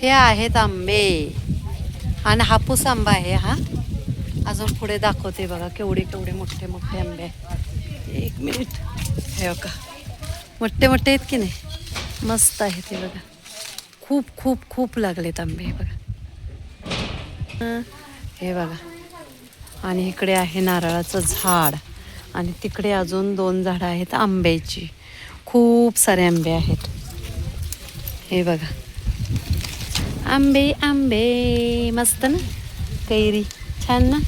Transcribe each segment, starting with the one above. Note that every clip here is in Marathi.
हे आहेत आंबे आणि हापूस आंबा आहे हा. अजून पुढे दाखवते बघा केवढे केवढे मोठे मोठे आंबे आहेत. एक मिनिट. हे बघा मोठे मोठे आहेत की नाही, मस्त आहे ते बघा. खूप खूप खूप लागलेत आंबे हे बघा. हे बघा. आणि इकडे आहे नारळाचं झाड आणि तिकडे अजून 2 झाडं आहेत आंब्याची. खूप सारे आंबे आहेत. हे बघा आंबे आंबे मस्त ना, कैरी छान ना.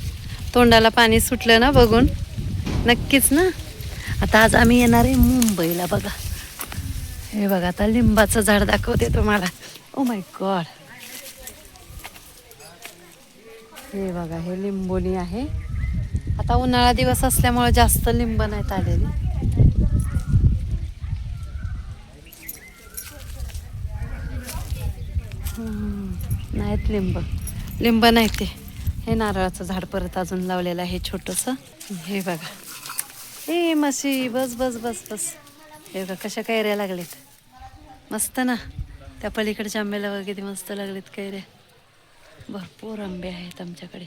तोंडाला पाणी सुटलं ना बघून. नक्कीच ना. आता आज आम्ही येणार आहे मुंबईला बघा. हे बघा आता लिंबाचं झाड दाखवते तुम्हाला. Oh my God. हे बघा हे लिंबोणी आहे. आता उन्हाळा दिवस असल्यामुळे जास्त लिंब नाहीत आलेली. नाहीत लिंब. लिंब नाही ते. हे नारळाचं झाड परत अजून लावलेलं आहे छोटंसं. हे बघा. ए मशी बस बस बस बस. हे बघा कशा कैऱ्या लागलेत. मस्त ना. त्या पलीकडच्या आंब्याला बघा किती मस्त लागलेत कैऱ्या. भरपूर आंबे आहेत आमच्याकडे.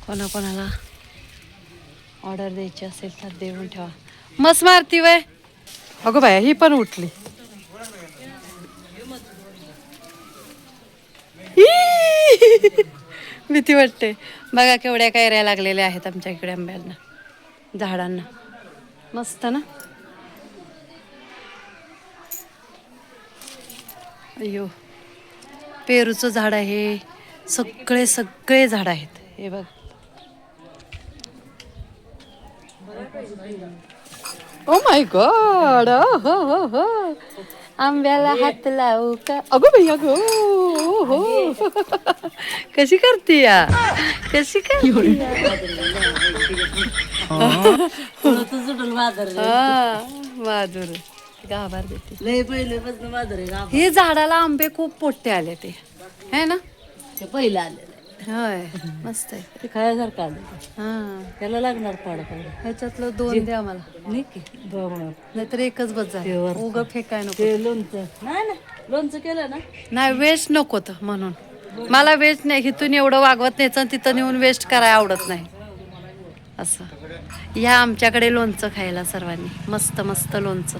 कोणाकोणाला ऑर्डर द्यायची असेल तर देऊन ठेवा. मस्त मारती वय. अगो बाया ही पण उठली. भीती वाटते. बघा केवढ्या कैऱ्या लागलेल्या आहेत आमच्या इकडे आंब्यांना, झाडांना. मस्त ना. अयो पेरूचं झाड आहे. सगळे सगळे झाड आहेत हे बघ. Oh my God. हो हो हो. आंब्याला हात लावू का. अगो बाई अगो हो. कशी करते या, कशी करते बहादूर गाभार देते. लय पहिल्यापासून बहादूर आहे. हे झाडाला आंबे खूप पोट्टे आले ते है ना. ते पहिलं आलेलं होय. मस्त आहे ते खायसारखं आलं. हा त्याला लागणार पाड पाड. ह्याच्यातलं 2 द्या मला. नाहीतर एकच बस झालं. उगं फेकाय नको. लोणचं नाही ना, लोणचं केलं ना नाही वेस्ट नको तर म्हणून. मला वेस्ट नाही. इथून एवढं वागवत न्यायचं आणि तिथं नेऊन वेस्ट करायला आवडत नाही असं. या आमच्याकडे लोणचं खायला सर्वांनी. मस्त मस्त लोणचं.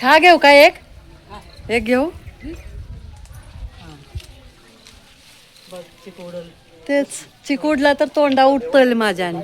हा घेऊ का एक. एक घेऊ. तेच चिकुडला तर तोंडा उठतल माझ्याने.